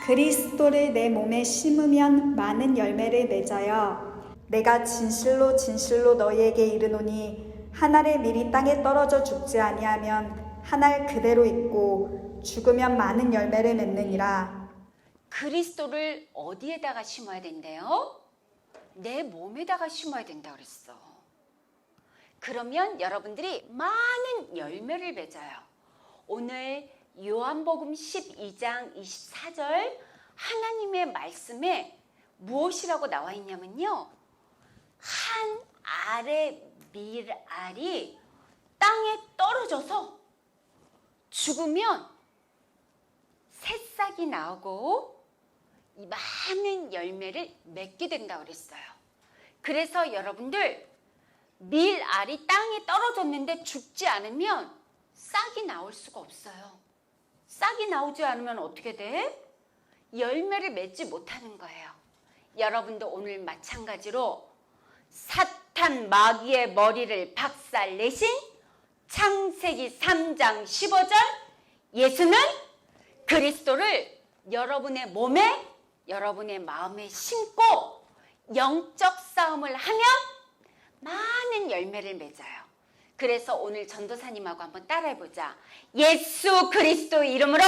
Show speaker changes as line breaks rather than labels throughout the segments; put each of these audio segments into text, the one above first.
그리스도를 내 몸에 심으면 많은 열매를 맺어요. 내가 진실로 진실로 너희에게 이르노니 한 알의 밀이 땅에 떨어져 죽지 아니하면 한 알 그대로 있고 죽으면 많은 열매를 맺느니라.
그리스도를 어디에다가 심어야 된대요? 내 몸에다가 심어야 된다 그랬어. 그러면 여러분들이 많은 열매를 맺어요. 오늘 요한복음 12장 24절 하나님의 말씀에 무엇이라고 나와 있냐면요. 한 알의 밀알이 땅에 떨어져서 죽으면 새싹이 나오고 이 많은 열매를 맺게 된다고 그랬어요. 그래서 여러분들 밀알이 땅에 떨어졌는데 죽지 않으면 싹이 나올 수가 없어요. 싹이 나오지 않으면 어떻게 돼? 열매를 맺지 못하는 거예요. 여러분도 오늘 마찬가지로 사탄 마귀의 머리를 박살내신 창세기 3장 15절 예수는 그리스도를 여러분의 몸에 여러분의 마음에 심고 영적 싸움을 하면 많은 열매를 맺어요. 그래서 오늘 전도사님하고 한번 따라해보자. 예수 그리스도 이름으로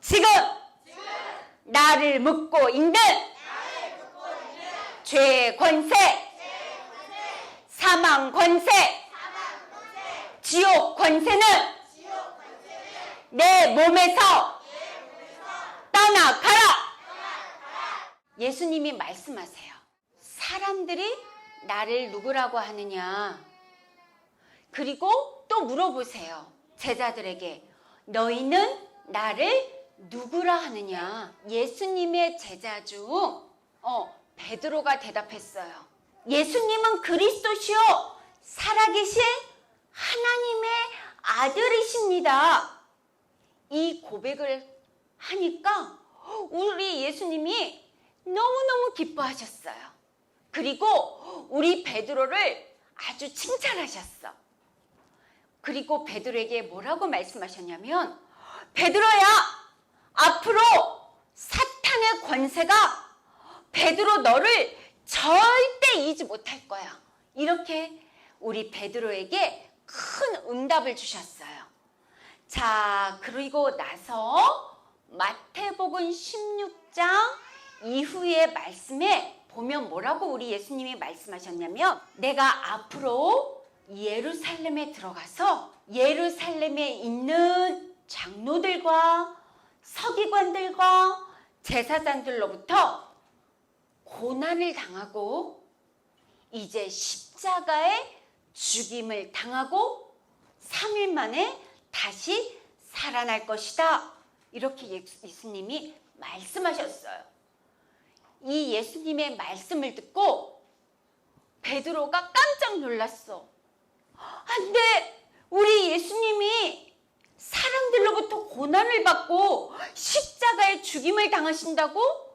지금 나를 묶고 있는 죄의 권세, 사망 권세, 지옥 권세는 내 몸에서 떠나가라. 예수님이 말씀하세요. 사람들이 나를 누구라고 하느냐. 그리고 또 물어보세요. 제자들에게 너희는 나를 누구라 하느냐. 예수님의 제자 중 베드로가 대답했어요. 예수님은 그리스도시요 살아계신 하나님의 아들이십니다. 이 고백을 하니까 우리 예수님이 너무너무 기뻐하셨어요. 그리고 우리 베드로를 아주 칭찬하셨어. 그리고 베드로에게 뭐라고 말씀하셨냐면 베드로야 앞으로 사탄의 권세가 베드로 너를 절대 이기지 못할 거야. 이렇게 우리 베드로에게 큰 응답을 주셨어요. 자, 그리고 나서 마태복음 16장 이후의 말씀에 보면 뭐라고 우리 예수님이 말씀하셨냐면 내가 앞으로 예루살렘에 들어가서 예루살렘에 있는 장로들과 서기관들과 제사장들로부터 고난을 당하고 이제 십자가에 죽임을 당하고 3일 만에 다시 살아날 것이다. 이렇게 예수님이 말씀하셨어요. 이 예수님의 말씀을 듣고 베드로가 깜짝 놀랐어. 안 돼! 우리 예수님이 사람들로부터 고난을 받고 십자가에 죽임을 당하신다고?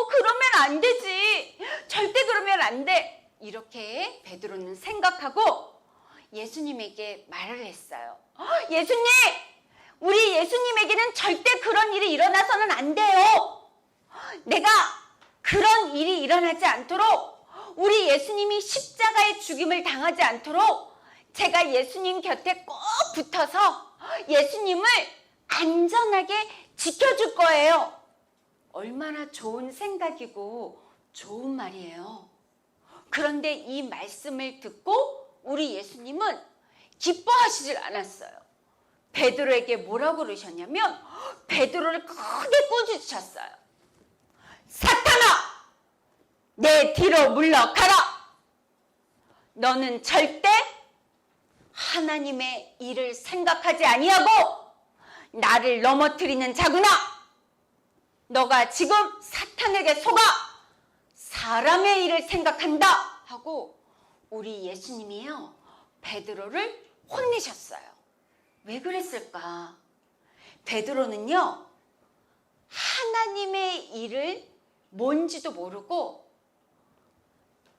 그러면 안 되지. 절대 그러면 안 돼. 이렇게 베드로는 생각하고 예수님에게 말을 했어요. 예수님! 우리 예수님에게는 절대 그런 일이 일어나서는 안 돼요. 내가 그런 일이 일어나지 않도록 우리 예수님이 십자가의 죽임을 당하지 않도록 제가 예수님 곁에 꼭 붙어서 예수님을 안전하게 지켜줄 거예요. 얼마나 좋은 생각이고 좋은 말이에요. 그런데 이 말씀을 듣고 우리 예수님은 기뻐하시질 않았어요. 베드로에게 뭐라고 그러셨냐면 베드로를 크게 꾸짖으셨어요. 사탄아! 내 뒤로 물러가라! 너는 절대 하나님의 일을 생각하지 아니하고 나를 넘어뜨리는 자구나. 너가 지금 사탄에게 속아 사람의 일을 생각한다 하고 우리 예수님이요 베드로를 혼내셨어요. 왜 그랬을까? 베드로는요 하나님의 일을 뭔지도 모르고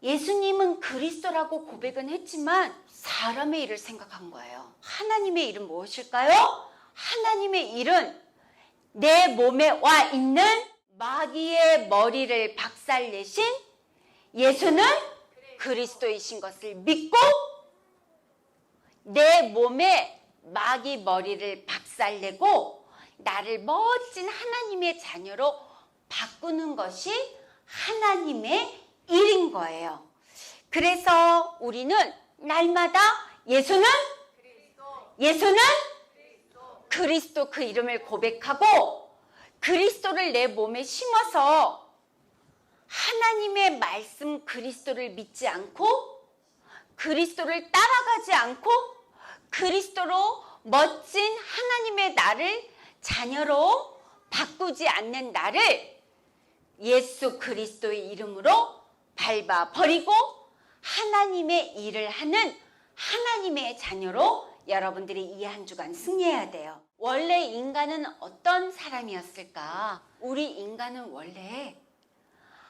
예수님은 그리스도라고 고백은 했지만 사람의 일을 생각한 거예요. 하나님의 일은 무엇일까요? 하나님의 일은 내 몸에 와 있는 마귀의 머리를 박살내신 예수는 그리스도이신 것을 믿고 내 몸에 마귀 머리를 박살내고 나를 멋진 하나님의 자녀로 바꾸는 것이 하나님의 일인 거예요. 그래서 우리는 날마다 예수는 그리스도 그 이름을 고백하고 그리스도를 내 몸에 심어서 하나님의 말씀 그리스도를 믿지 않고 그리스도를 따라가지 않고 그리스도로 멋진 하나님의 나를 자녀로 바꾸지 않는 나를 예수 그리스도의 이름으로 밟아 버리고 하나님의 일을 하는 하나님의 자녀로 여러분들이 이 한 주간 승리해야 돼요. 원래 인간은 어떤 사람이었을까? 우리 인간은 원래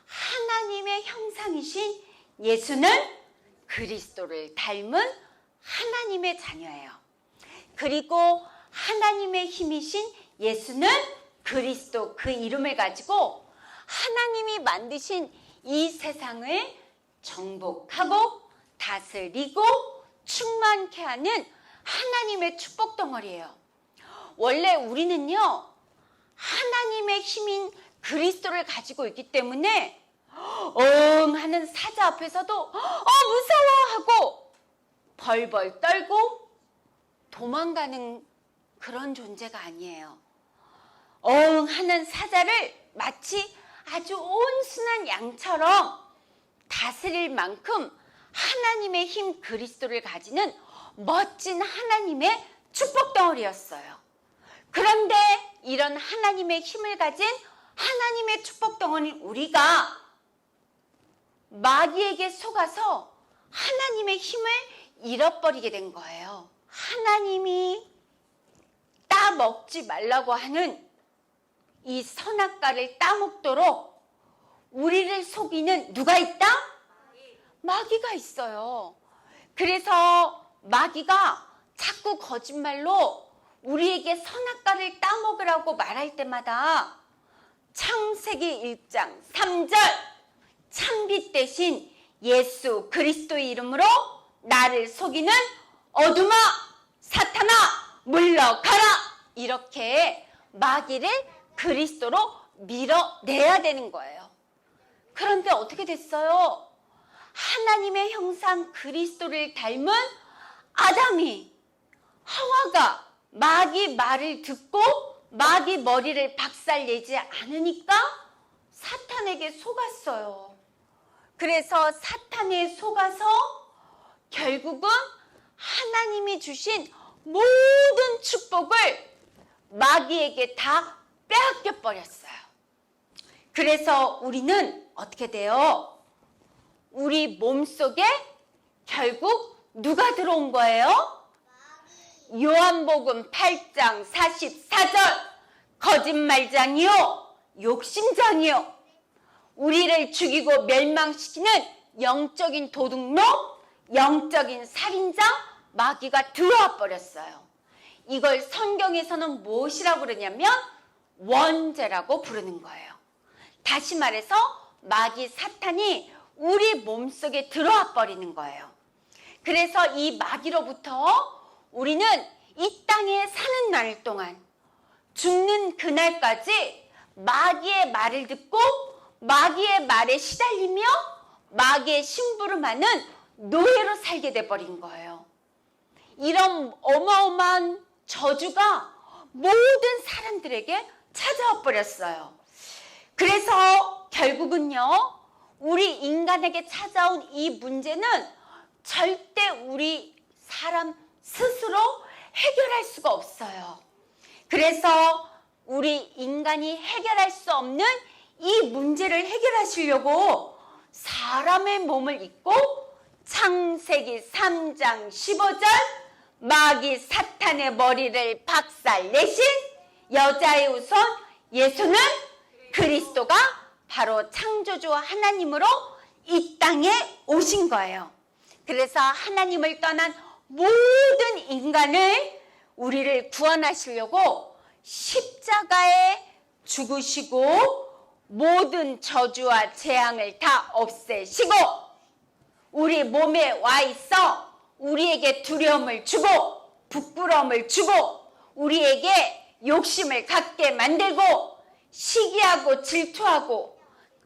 하나님의 형상이신 예수는 그리스도를 닮은 하나님의 자녀예요. 그리고 하나님의 힘이신 예수는 그리스도 그 이름을 가지고 하나님이 만드신 이 세상을 정복하고 다스리고 충만케 하는 하나님의 축복 덩어리예요. 원래 우리는요, 하나님의 힘인 그리스도를 가지고 있기 때문에 하는 사자 앞에서도 무서워 하고 벌벌 떨고 도망가는 그런 존재가 아니에요. 하는 사자를 마치 아주 온순한 양처럼 다스릴 만큼 하나님의 힘 그리스도를 가지는 멋진 하나님의 축복 덩어리였어요. 그런데 이런 하나님의 힘을 가진 하나님의 축복 덩어리는 우리가 마귀에게 속아서 하나님의 힘을 잃어버리게 된 거예요. 하나님이 따먹지 말라고 하는 이 선악과를 따먹도록 우리를 속이는 누가 있다? 마귀가 있어요. 그래서 마귀가 자꾸 거짓말로 우리에게 선악과를 따먹으라고 말할 때마다 창세기 1장 3절 참빛 대신 예수 그리스도의 이름으로 나를 속이는 어둠아 사탄아 물러가라, 이렇게 마귀를 그리스도로 밀어내야 되는 거예요. 그런데 어떻게 됐어요? 하나님의 형상 그리스도를 닮은 아담이, 하와가 마귀 말을 듣고 마귀 머리를 박살내지 않으니까 사탄에게 속았어요. 그래서 사탄에 속아서 결국은 하나님이 주신 모든 축복을 마귀에게 다 빼앗겨 버렸어요. 그래서 우리는 어떻게 돼요? 우리 몸속에 결국 누가 들어온 거예요? 요한복음 8장 44절 거짓말장이요 욕심장이요 우리를 죽이고 멸망시키는 영적인 도둑놈, 영적인 살인자 마귀가 들어와 버렸어요. 이걸 성경에서는 무엇이라고 부르냐면 원죄라고 부르는 거예요. 다시 말해서 마귀 사탄이 우리 몸속에 들어와 버리는 거예요. 그래서 이 마귀로부터 우리는 이 땅에 사는 날 동안 죽는 그날까지 마귀의 말을 듣고 마귀의 말에 시달리며 마귀의 심부름하는 노예로 살게 돼버린 거예요. 이런 어마어마한 저주가 모든 사람들에게 찾아와 버렸어요. 그래서 결국은요, 우리 인간에게 찾아온 이 문제는 절대 우리 사람 스스로 해결할 수가 없어요. 그래서 우리 인간이 해결할 수 없는 이 문제를 해결하시려고 사람의 몸을 입고 창세기 3장 15절 마귀 사탄의 머리를 박살내신 여자의 후손 예수는 그리스도가 바로 창조주 하나님으로 이 땅에 오신 거예요. 그래서 하나님을 떠난 모든 인간을 우리를 구원하시려고 십자가에 죽으시고 모든 저주와 재앙을 다 없애시고 우리 몸에 와 있어 우리에게 두려움을 주고 부끄러움을 주고 우리에게 욕심을 갖게 만들고 시기하고 질투하고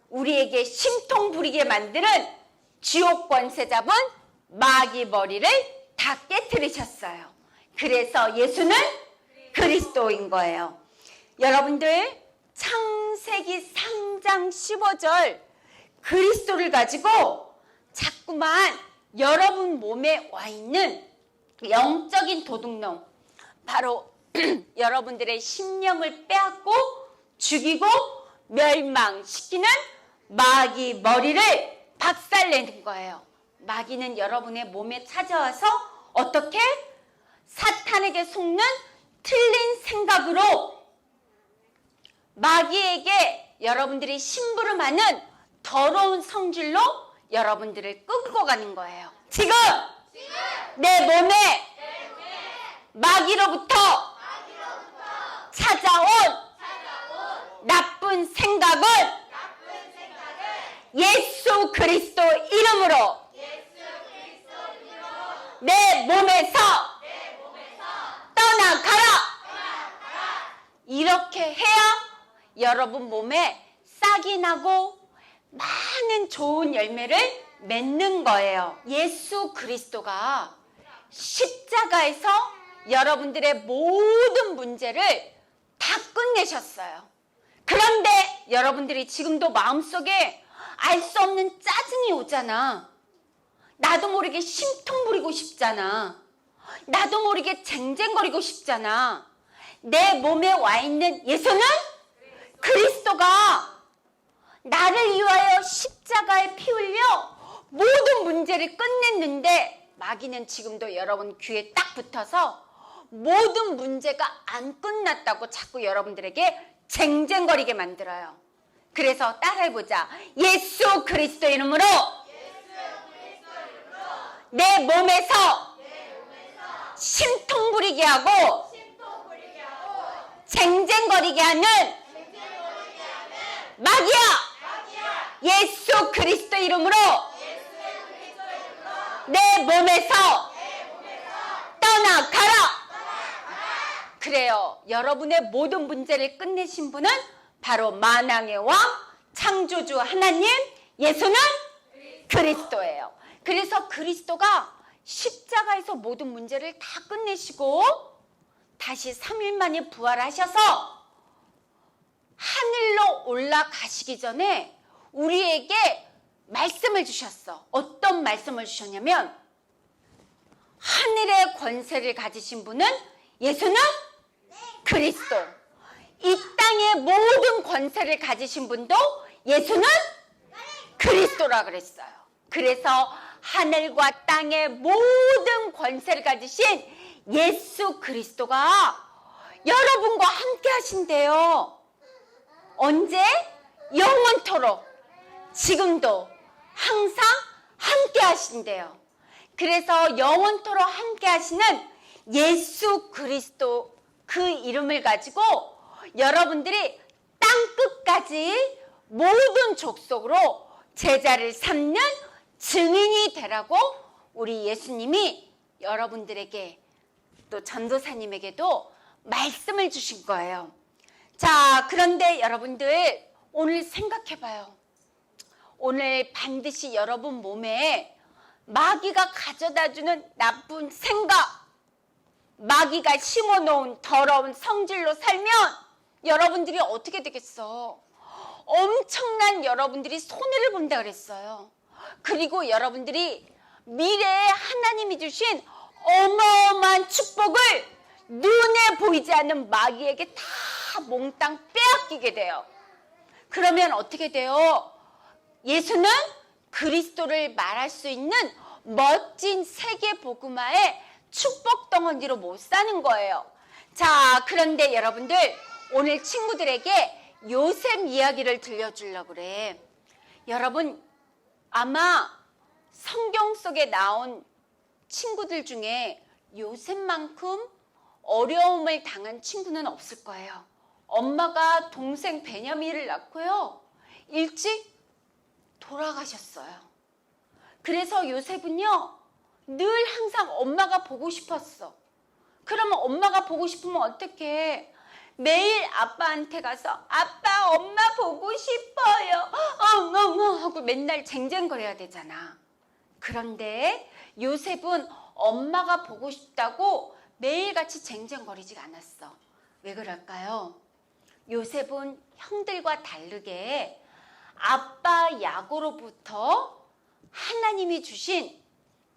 우리에게 심통 부리게 만드는 지옥 권세 잡은 마귀 머리를 다 깨뜨리셨어요. 그래서 예수는 그리스도인 거예요. 여러분들 창세기 3장 15절 그리스도를 가지고 자꾸만 여러분 몸에 와 있는 영적인 도둑놈 바로 여러분들의 심령을 빼앗고 죽이고 멸망시키는 마귀 머리를 박살내는 거예요. 마귀는 여러분의 몸에 찾아와서 어떻게? 사탄에게 속는 틀린 생각으로 마귀에게 여러분들이 심부름하는 더러운 성질로 여러분들을 끌고 가는 거예요. 지금 내 몸에 마귀로부터 찾아온 나쁜 생각은 예수 그리스도 이름으로 내 몸에서 떠나가라. 이렇게 해야 여러분 몸에 싹이 나고 많은 좋은 열매를 맺는 거예요. 예수 그리스도가 십자가에서 여러분들의 모든 문제를 다 끝내셨어요. 그런데 여러분들이 지금도 마음속에 알 수 없는 짜증이 오잖아. 나도 모르게 심통 부리고 싶잖아. 나도 모르게 쟁쟁거리고 싶잖아. 내 몸에 와 있는 예수는 그리스도가 나를 위하여 십자가에 피 흘려 모든 문제를 끝냈는데 마귀는 지금도 여러분 귀에 딱 붙어서 모든 문제가 안 끝났다고 자꾸 여러분들에게 쟁쟁거리게 만들어요. 그래서 따라해보자. 예수 그리스도 이름으로 내 몸에서 심통 부리게 하고 쟁쟁거리게 하는 마귀야! 예수 그리스도 이름으로 내 몸에서 떠나가라! 그래요. 여러분의 모든 문제를 끝내신 분은 바로 만왕의 왕, 창조주 하나님, 예수는 그리스도예요. 그래서 그리스도가 십자가에서 모든 문제를 다 끝내시고 다시 3일 만에 부활하셔서 하늘로 올라가시기 전에 우리에게 말씀을 주셨어. 어떤 말씀을 주셨냐면 하늘의 권세를 가지신 분은 예수는 그리스도. 이 땅의 모든 권세를 가지신 분도 예수는 그리스도라 그랬어요. 그래서 하늘과 땅의 모든 권세를 가지신 예수 그리스도가 여러분과 함께 하신대요. 언제? 영원토록 지금도 항상 함께 하신대요. 그래서 영원토록 함께 하시는 예수 그리스도 그 이름을 가지고 여러분들이 땅끝까지 모든 족속으로 제자를 삼는 증인이 되라고 우리 예수님이 여러분들에게 또 전도사님에게도 말씀을 주신 거예요. 자, 그런데 여러분들 오늘 생각해봐요. 오늘 반드시 여러분 몸에 마귀가 가져다주는 나쁜 생각, 마귀가 심어놓은 더러운 성질로 살면 여러분들이 어떻게 되겠어? 엄청난 여러분들이 손해를 본다 그랬어요. 그리고 여러분들이 미래에 하나님이 주신 어마어마한 축복을 눈에 보이지 않는 마귀에게 다 몽땅 빼앗기게 돼요. 그러면 어떻게 돼요? 예수는 그리스도를 말할 수 있는 멋진 세계 복음화의 축복 덩어리로 못 사는 거예요. 자, 그런데 여러분들 오늘 친구들에게 요셉 이야기를 들려주려고 그래. 여러분 아마 성경 속에 나온 친구들 중에 요셉만큼 어려움을 당한 친구는 없을 거예요. 엄마가 동생 베냐민을 낳고요. 일찍 돌아가셨어요. 그래서 요셉은요, 늘 항상 엄마가 보고 싶었어. 그러면 엄마가 보고 싶으면 어떡해? 매일 아빠한테 가서 아빠 엄마 보고 싶어요. 하고 맨날 쟁쟁거려야 되잖아. 그런데 요셉은 엄마가 보고 싶다고 매일같이 쟁쟁거리지가 않았어. 왜 그럴까요? 요셉은 형들과 다르게 아빠 야곱으로부터 하나님이 주신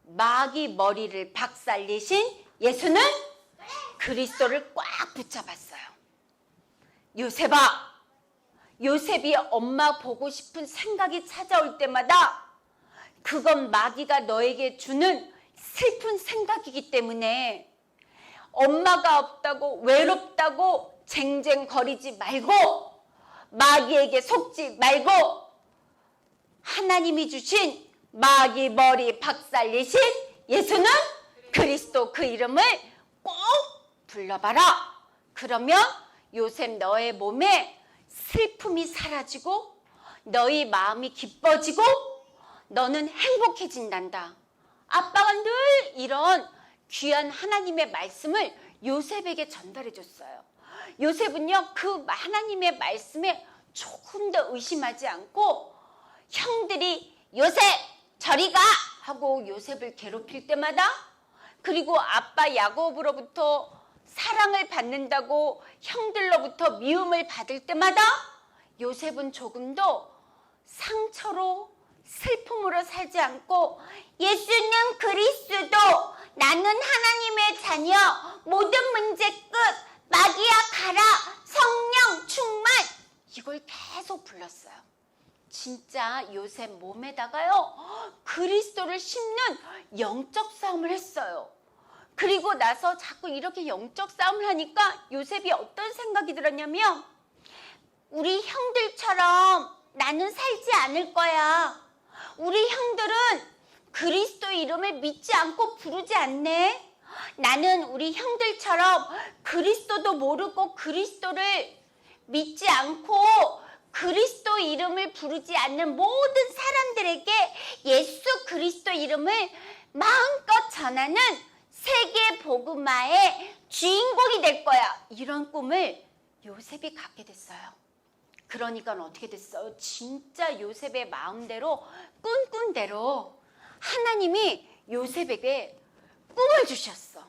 마귀 머리를 박살내신 예수는 그리스도를 꽉 붙잡았어요. 요셉아, 요셉이 엄마 보고 싶은 생각이 찾아올 때마다 그건 마귀가 너에게 주는 슬픈 생각이기 때문에 엄마가 없다고 외롭다고 쟁쟁거리지 말고 마귀에게 속지 말고 하나님이 주신 마귀 머리 박살내신 예수는 그리스도 그 이름을 꼭 불러봐라. 그러면 요셉 너의 몸에 슬픔이 사라지고 너희 마음이 기뻐지고 너는 행복해진단다. 아빠가 늘 이런 귀한 하나님의 말씀을 요셉에게 전달해 줬어요. 요셉은요, 그 하나님의 말씀에 조금 더 의심하지 않고 형들이 요셉 저리 가 하고 요셉을 괴롭힐 때마다, 그리고 아빠 야곱으로부터 사랑을 받는다고 형들로부터 미움을 받을 때마다 요셉은 조금 더 상처로 슬픔으로 살지 않고 예수는 그리스도, 나는 하나님의 자녀, 모든 문제 끝, 마귀야 가라, 성령 충만, 이걸 계속 불렀어요. 진짜 요셉 몸에다가요 그리스도를 심는 영적 싸움을 했어요. 그리고 나서 자꾸 이렇게 영적 싸움을 하니까 요셉이 어떤 생각이 들었냐면, 우리 형들처럼 나는 살지 않을 거야. 우리 형들은 그리스도 이름을 믿지 않고 부르지 않네. 나는 우리 형들처럼 그리스도도 모르고 그리스도를 믿지 않고 그리스도 이름을 부르지 않는 모든 사람들에게 예수 그리스도 이름을 마음껏 전하는 세계 복음화의 주인공이 될 거야. 이런 꿈을 요셉이 갖게 됐어요. 그러니까 어떻게 됐어요? 진짜 요셉의 마음대로 꿈꾼대로 하나님이 요셉에게 꿈을 주셨어.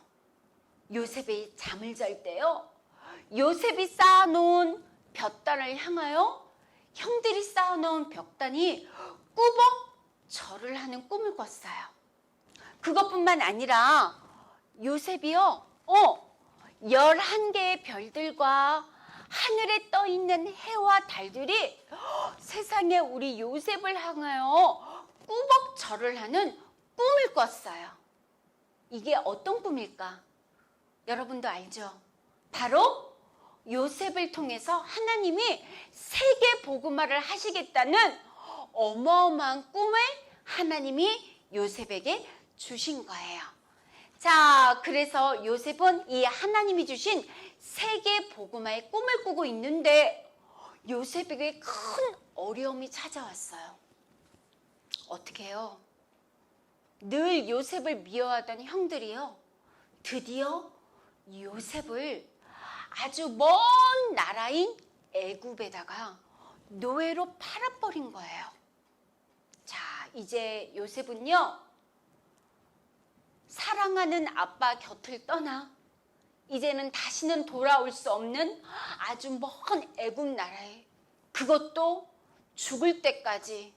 요셉이 잠을 잘 때요, 요셉이 쌓아놓은 볕단을 향하여 형들이 쌓아놓은 벽단이 꾸벅 절을 하는 꿈을 꿨어요. 그것뿐만 아니라 요셉이요 11개의 별들과 하늘에 떠 있는 해와 달들이 세상에 우리 요셉을 향하여 꾸벅 절을 하는 꿈을 꿨어요. 이게 어떤 꿈일까? 여러분도 알죠? 바로 요셉을 통해서 하나님이 세계 복음화를 하시겠다는 어마어마한 꿈을 하나님이 요셉에게 주신 거예요. 자, 그래서 요셉은 이 하나님이 주신 세계 복음화의 꿈을 꾸고 있는데 요셉에게 큰 어려움이 찾아왔어요. 어떻게 해요? 늘 요셉을 미워하던 형들이요, 드디어 요셉을 아주 먼 나라인 애굽에다가 노예로 팔아버린 거예요. 자, 이제 요셉은요, 사랑하는 아빠 곁을 떠나 이제는 다시는 돌아올 수 없는 아주 먼 애굽 나라에, 그것도 죽을 때까지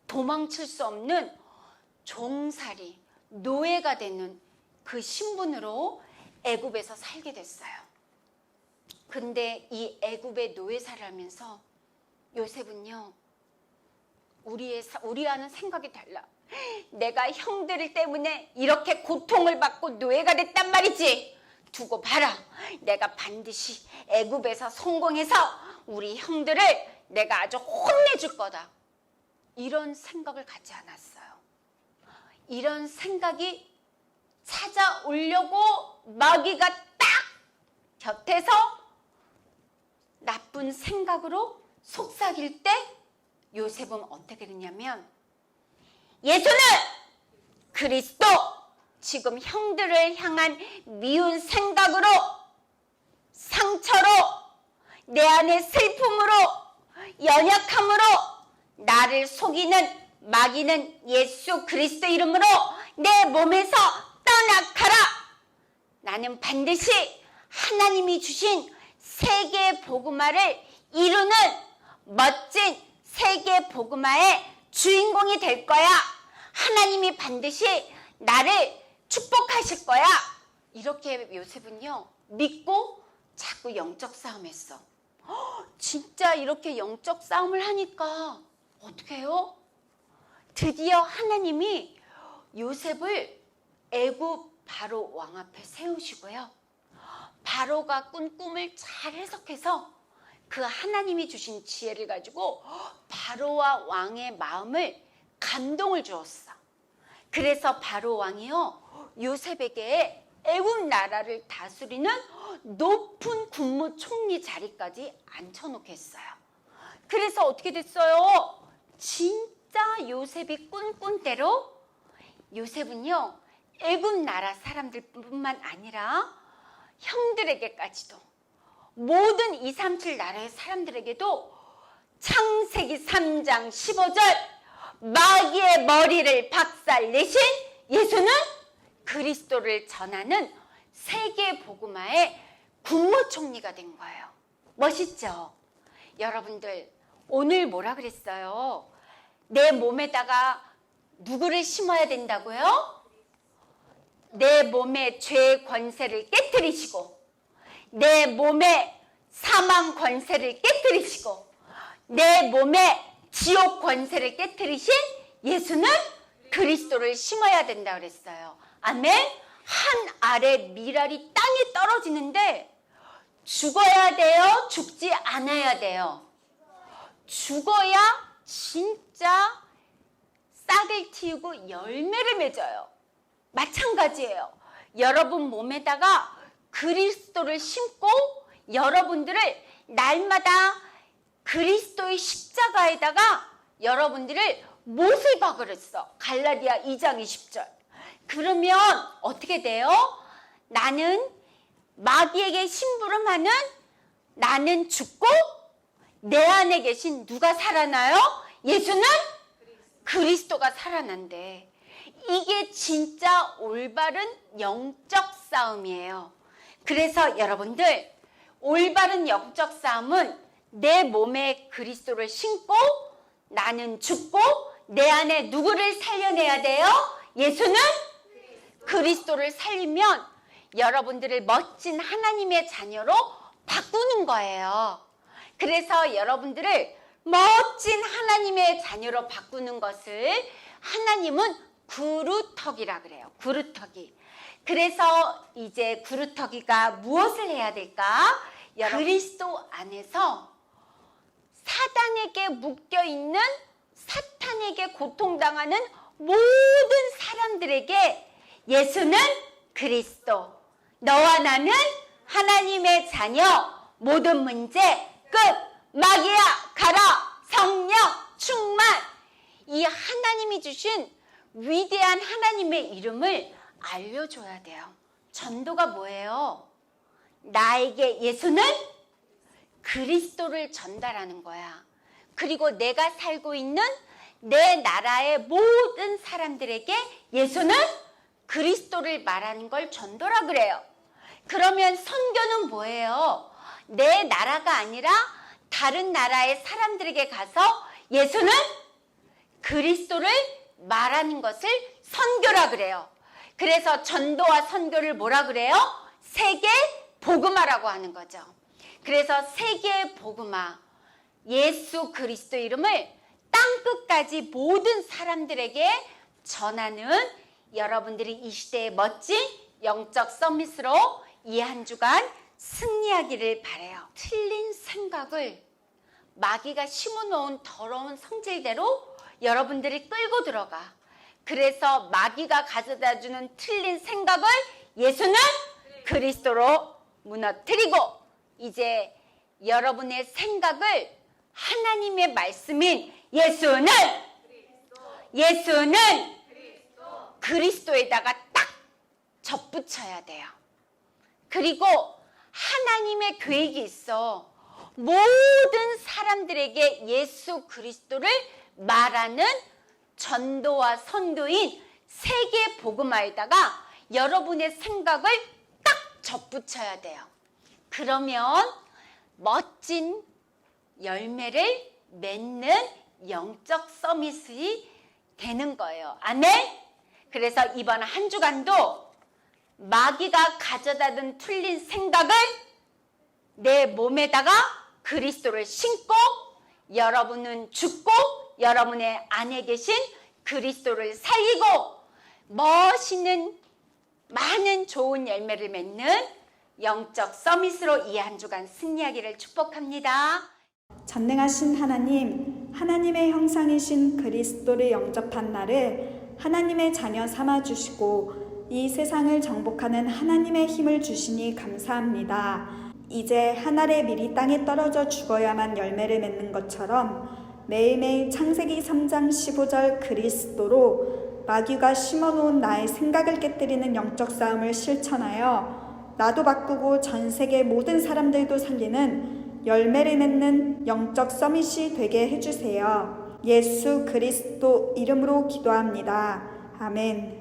도망칠 수 없는 종살이, 노예가 되는 그 신분으로 애굽에서 살게 됐어요. 근데 이 애굽의 노예살을 하면서 요셉은요, 우리와는 생각이 달라. 내가 형들 때문에 이렇게 고통을 받고 노예가 됐단 말이지. 두고 봐라. 내가 반드시 애굽에서 성공해서 우리 형들을 내가 아주 혼내줄 거다. 이런 생각을 갖지 않았어요. 이런 생각이 찾아오려고 마귀가 딱 곁에서 나쁜 생각으로 속삭일 때 요셉은 어떻게 되냐면 예수는 그리스도, 지금 형들을 향한 미운 생각으로, 상처로, 내 안의 슬픔으로, 연약함으로 나를 속이는 마귀는 예수 그리스도 이름으로 내 몸에서 떠나가라. 나는 반드시 하나님이 주신 세계 복음화를 이루는 멋진 세계 복음화의 주인공이 될 거야. 하나님이 반드시 나를 축복하실 거야. 이렇게 요셉은요 믿고 자꾸 영적 싸움했어. 진짜 이렇게 영적 싸움을 하니까 어떻게 해요? 드디어 하나님이 요셉을 애굽 바로 왕 앞에 세우시고요. 바로가 꾼 꿈을 잘 해석해서 그 하나님이 주신 지혜를 가지고 바로와 왕의 마음을 감동을 주었어. 그래서 바로 왕이요 요셉에게 애굽 나라를 다스리는 높은 국무총리 자리까지 앉혀놓게 했어요. 그래서 어떻게 됐어요? 진짜 요셉이 꿈꾼 대로 요셉은요 애굽 나라 사람들뿐만 아니라 형들에게까지도, 모든 237 나라의 사람들에게도 창세기 3장 15절 마귀의 머리를 박살내신 예수는 그리스도를 전하는 세계 복음화의 국무총리가 된 거예요. 멋있죠? 여러분들 오늘 뭐라 그랬어요? 내 몸에다가 누구를 심어야 된다고요? 내 몸의 죄의 권세를 깨뜨리시고, 내 몸의 사망 권세를 깨뜨리시고, 내 몸의 지옥 권세를 깨뜨리신 예수는 그리스도를 심어야 된다 그랬어요. 아멘. 한 알의 밀알이 땅에 떨어지는데 죽어야 돼요? 죽지 않아야 돼요? 죽어야 진짜 싹을 틔우고 열매를 맺어요. 마찬가지예요. 여러분 몸에다가 그리스도를 심고 여러분들을 날마다 그리스도의 십자가에다가 여러분들을 못을 박으랬어. 갈라디아 2장 20절. 그러면 어떻게 돼요? 나는 마귀에게 심부름하는 나는 죽고 내 안에 계신 누가 살아나요? 예수는 그리스도가 살아난대. 이게 진짜 올바른 영적 싸움이에요. 그래서 여러분들 올바른 영적 싸움은 내 몸에 그리스도를 심고 나는 죽고 내 안에 누구를 살려내야 돼요? 예수는 그리스도를 살리면 여러분들을 멋진 하나님의 자녀로 바꾸는 거예요. 그래서 여러분들을 멋진 하나님의 자녀로 바꾸는 것을 하나님은 구루터기라 그래요. 구루터기. 그래서 이제 구루터기가 무엇을 해야 될까? 그리스도 안에서 사단에게 묶여있는, 사탄에게 고통당하는 모든 사람들에게 예수는 그리스도, 너와 나는 하나님의 자녀, 모든 문제 끝, 마귀야 가라, 성령 충만. 이 하나님이 주신 위대한 하나님의 이름을 알려줘야 돼요. 전도가 뭐예요? 나에게 예수는 그리스도를 전달하는 거야. 그리고 내가 살고 있는 내 나라의 모든 사람들에게 예수는 그리스도를 말하는 걸 전도라 그래요. 그러면 선교는 뭐예요? 내 나라가 아니라 다른 나라의 사람들에게 가서 예수는 그리스도를 말하는 것을 선교라 그래요. 그래서 전도와 선교를 뭐라 그래요? 세계 복음화라고 하는 거죠. 그래서 세계 복음화, 예수 그리스도 이름을 땅끝까지 모든 사람들에게 전하는 여러분들이 이 시대의 멋진 영적 서밋으로 이 한 주간 승리하기를 바라요. 틀린 생각을 마귀가 심어놓은 더러운 성질대로 여러분들이 끌고 들어가. 그래서 마귀가 가져다주는 틀린 생각을 예수는 그리스도로 무너뜨리고 이제 여러분의 생각을 하나님의 말씀인 예수는 그리스도에다가 딱 접붙여야 돼요. 그리고 하나님의 계획이 있어. 모든 사람들에게 예수 그리스도를 말하는 전도와 선교인 세계 복음화에다가 여러분의 생각을 딱 접붙여야 돼요. 그러면 멋진 열매를 맺는 영적 서밋이 되는 거예요. 아멘? 그래서 이번 한 주간도 마귀가 가져다든 틀린 생각을 내 몸에다가 그리스도를 신고 여러분은 죽고 여러분의 안에 계신 그리스도를 살리고 멋있는 많은 좋은 열매를 맺는 영적 서밋으로 이 한 주간 승리하기를 축복합니다.
전능하신 하나님, 하나님의 형상이신 그리스도를 영접한 나를 하나님의 자녀 삼아주시고 이 세상을 정복하는 하나님의 힘을 주시니 감사합니다. 이제 한 알의 밀이 땅에 떨어져 죽어야만 열매를 맺는 것처럼 매일매일 창세기 3장 15절 그리스도로 마귀가 심어놓은 나의 생각을 깨뜨리는 영적 싸움을 실천하여 나도 바꾸고 전 세계 모든 사람들도 살리는 열매를 맺는 영적 서밋이 되게 해주세요. 예수 그리스도 이름으로 기도합니다. 아멘.